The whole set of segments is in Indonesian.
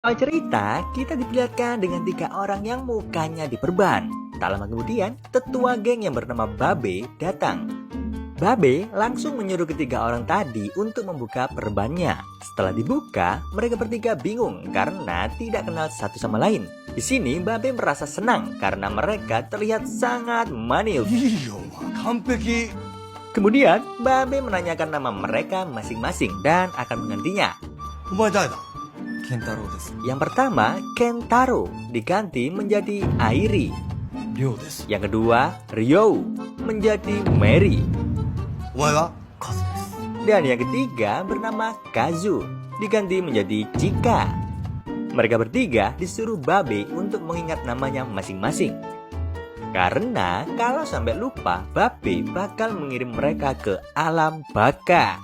Awal cerita, kita diperlihatkan dengan 3 orang yang mukanya diperban. Tak lama kemudian, tetua geng yang bernama Babe datang. Babe langsung menyuruh ketiga orang tadi untuk membuka perbannya. Setelah dibuka, mereka bertiga bingung karena tidak kenal satu sama lain. Di sini Babe merasa senang karena mereka terlihat sangat manis. Kemudian, Babe menanyakan nama mereka masing-masing dan akan menggantinya. Yang pertama, Kentaro diganti menjadi Airi. Yang kedua, Ryo menjadi Mary. Dan yang ketiga bernama Kazu, diganti menjadi Chika. Mereka bertiga disuruh Babe untuk mengingat namanya masing-masing. Karena kalau sampai lupa, Babe bakal mengirim mereka ke alam baka.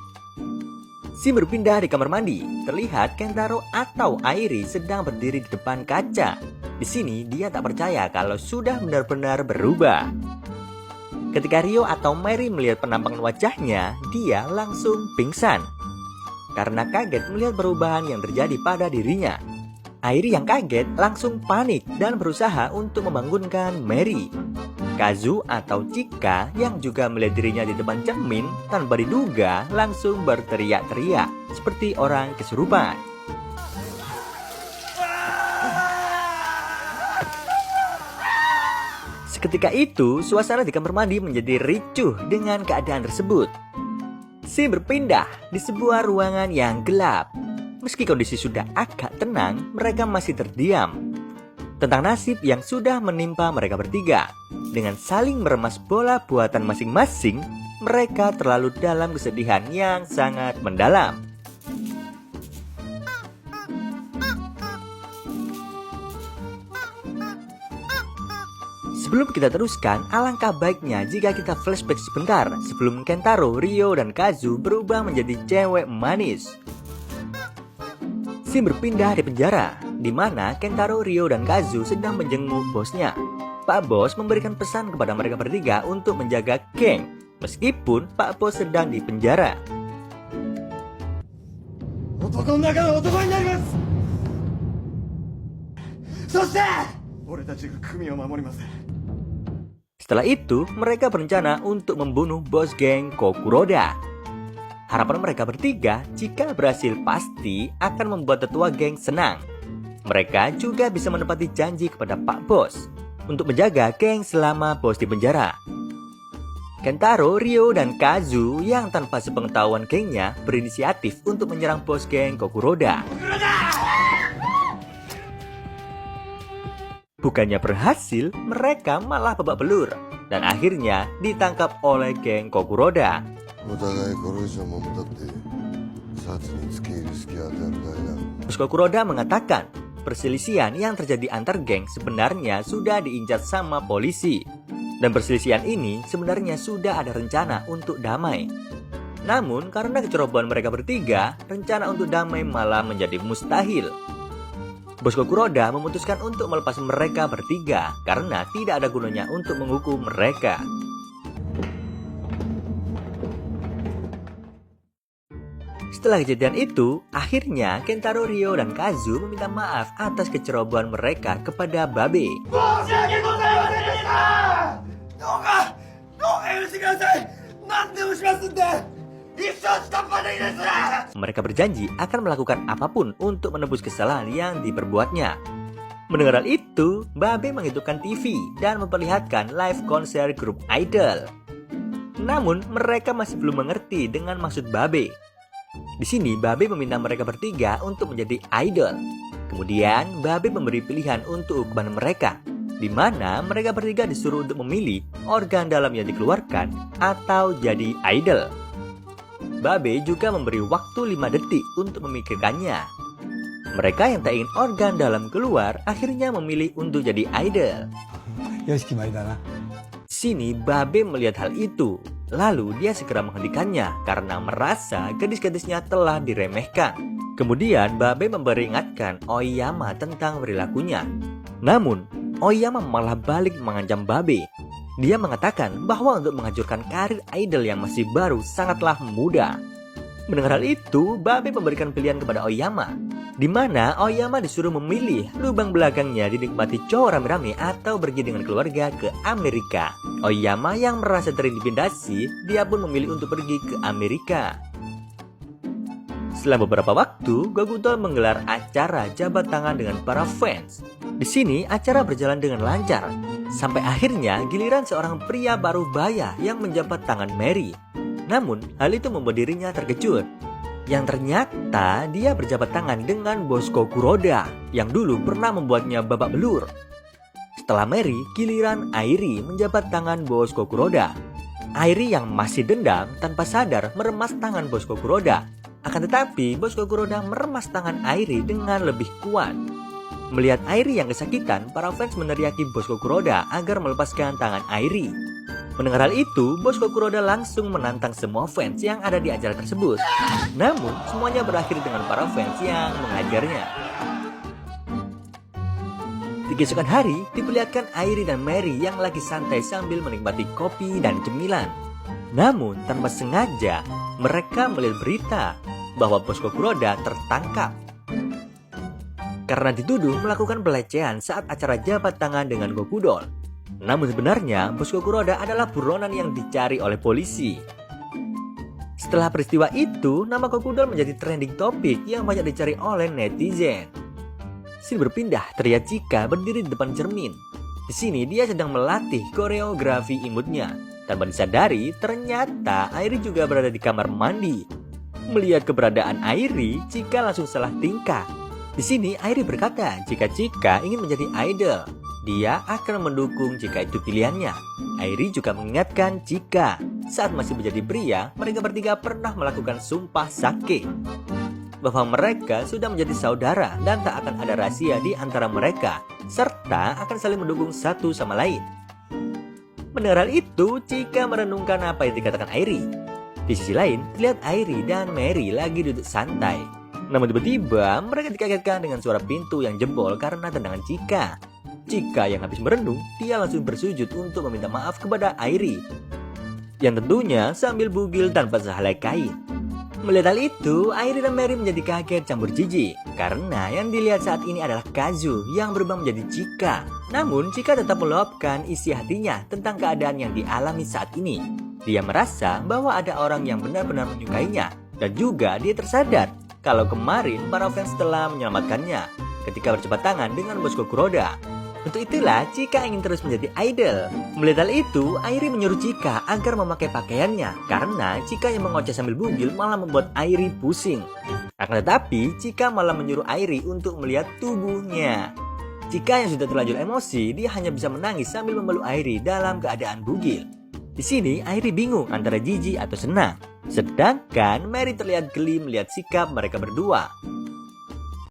Si berpindah di kamar mandi. Terlihat Kentaro atau Airi sedang berdiri di depan kaca. Di sini dia tak percaya kalau sudah benar-benar berubah. Ketika Ryo atau Mary melihat penampakan wajahnya, dia langsung pingsan karena kaget melihat perubahan yang terjadi pada dirinya. Airi yang kaget langsung panik dan berusaha untuk membangunkan Mary. Kazu atau Chika yang juga melihat dirinya di depan cermin tanpa diduga langsung berteriak-teriak seperti orang kesurupan. Seketika itu, suasana di kamar mandi menjadi ricuh dengan keadaan tersebut. Si berpindah di sebuah ruangan yang gelap. Meski kondisi sudah agak tenang, mereka masih terdiam tentang nasib yang sudah menimpa mereka bertiga. Dengan saling meremas bola buatan masing-masing, mereka terlalu dalam kesedihan yang sangat mendalam. Sebelum kita teruskan, alangkah baiknya jika kita flashback sebentar sebelum Kentaro, Ryo, dan Kazu berubah menjadi cewek manis. Si berpindah di penjara, di mana Kentaro, Ryo, dan Kazu sedang menjenguk bosnya. Pak Bos memberikan pesan kepada mereka bertiga untuk menjaga geng, meskipun Pak Bos sedang di penjara. Setelah itu, mereka berencana untuk membunuh bos geng Kokuroda. Harapan mereka bertiga, jika berhasil pasti akan membuat tetua geng senang. Mereka juga bisa menepati janji kepada Pak Bos untuk menjaga geng selama bos di penjara. Kentaro, Ryo, dan Kazu yang tanpa sepengetahuan gengnya berinisiatif untuk menyerang bos geng Kokuroda. Bukannya berhasil, mereka malah babak belur dan akhirnya ditangkap oleh geng Kokuroda. Bos Kokuroda mengatakan perselisihan yang terjadi antar geng sebenarnya sudah diincar sama polisi. Dan perselisihan ini sebenarnya sudah ada rencana untuk damai. Namun karena kecerobohan mereka bertiga, rencana untuk damai malah menjadi mustahil. Bos Kokuroda memutuskan untuk melepas mereka bertiga karena tidak ada gunanya untuk menghukum mereka. Setelah kejadian itu, akhirnya Kentaro, Ryo, dan Kazu meminta maaf atas kecerobohan mereka kepada Babe. Mereka berjanji akan melakukan apapun untuk menebus kesalahan yang diperbuatnya. Mendengar hal itu, Babe menghidupkan TV dan memperlihatkan live konser grup idol. Namun, mereka masih belum mengerti dengan maksud Babe. Di sini Babe meminta mereka bertiga untuk menjadi idol. Kemudian Babe memberi pilihan untuk hukuman mereka, di mana mereka bertiga disuruh untuk memilih organ dalam yang dikeluarkan atau jadi idol. Babe juga memberi waktu 5 detik untuk memikirkannya. Mereka yang tak ingin organ dalam keluar akhirnya memilih untuk jadi idol. Sini Babe melihat hal itu. Lalu dia segera menghentikannya karena merasa gadis-gadisnya telah diremehkan. Kemudian Babe memperingatkan Oyama tentang perilakunya. Namun Oyama malah balik mengancam Babe. Dia mengatakan bahwa untuk menghancurkan karir idol yang masih baru sangatlah mudah. Mendengar hal itu, Babe memberikan pilihan kepada Oyama. di mana Oyama disuruh memilih lubang belakangnya dinikmati cowok rame-rame atau pergi dengan keluarga ke Amerika. Oyama yang merasa terintimidasi, dia pun memilih untuk pergi ke Amerika. Setelah beberapa waktu, Gokudol menggelar acara jabat tangan dengan para fans. Di sini acara berjalan dengan lancar, sampai akhirnya giliran seorang pria baru baya yang menjabat tangan Mary. Namun, hal itu membuat dirinya terkejut. Yang ternyata dia berjabat tangan dengan Bosko Kuroda yang dulu pernah membuatnya babak belur. Setelah Mary, giliran Airi menjabat tangan Bosko Kuroda. Airi yang masih dendam tanpa sadar meremas tangan Bosko Kuroda. Akan tetapi, Bosko Kuroda meremas tangan Airi dengan lebih kuat. Melihat Airi yang kesakitan, para fans meneriaki Bosko Kuroda agar melepaskan tangan Airi. Mendengar hal itu, Bosko Kuroda langsung menantang semua fans yang ada di acara tersebut. Namun, semuanya berakhir dengan para fans yang menghajarnya. Di keesokan hari, diperlihatkan Airi dan Mary yang lagi santai sambil menikmati kopi dan cemilan. Namun, tanpa sengaja, mereka melihat berita bahwa Bosko Kuroda tertangkap karena dituduh melakukan pelecehan saat acara jabat tangan dengan Gokudol. Namun sebenarnya Bosko Kuroda adalah buronan yang dicari oleh polisi. Setelah peristiwa itu, nama Gokudol menjadi trending topik yang banyak dicari oleh netizen. Scene berpindah, terlihat Chika berdiri di depan cermin. Di sini dia sedang melatih koreografi imutnya. Tanpa disadari, ternyata Airi juga berada di kamar mandi. Melihat keberadaan Airi, Chika langsung salah tingkah. Di sini Airi berkata jika Chika ingin menjadi idol, dia akan mendukung jika itu pilihannya. Airi juga mengingatkan Chika, saat masih menjadi pria, mereka bertiga pernah melakukan sumpah sake bahwa mereka sudah menjadi saudara dan tak akan ada rahasia di antara mereka, serta akan saling mendukung satu sama lain. Mendengar hal itu, Chika merenungkan apa yang dikatakan Airi. Di sisi lain, terlihat Airi dan Mary lagi duduk santai. Namun tiba-tiba mereka dikagetkan dengan suara pintu yang jebol karena tendangan Chika. Chika yang habis merenung, dia langsung bersujud untuk meminta maaf kepada Airi, yang tentunya sambil bugil tanpa sehelai kain. Melihat hal itu, Airi dan Mary menjadi kaget campur jijik karena yang dilihat saat ini adalah Kazu yang berubah menjadi Chika. Namun Chika tetap meluapkan isi hatinya tentang keadaan yang dialami saat ini. Dia merasa bahwa ada orang yang benar-benar menyukainya, dan juga dia tersadar kalau kemarin para fans telah menyelamatkannya ketika berjabat tangan dengan Bosko Kuroda. Untuk itulah Chika ingin terus menjadi idol. Melihat hal itu, Airi menyuruh Chika agar memakai pakaiannya karena Chika yang mengoceh sambil bugil malah membuat Airi pusing. Akan tetapi, Chika malah menyuruh Airi untuk melihat tubuhnya. Chika yang sudah terlanjur emosi, dia hanya bisa menangis sambil memeluk Airi dalam keadaan bugil. Di sini, Airi bingung antara jijik atau senang. Sedangkan Mary terlihat geli melihat sikap mereka berdua.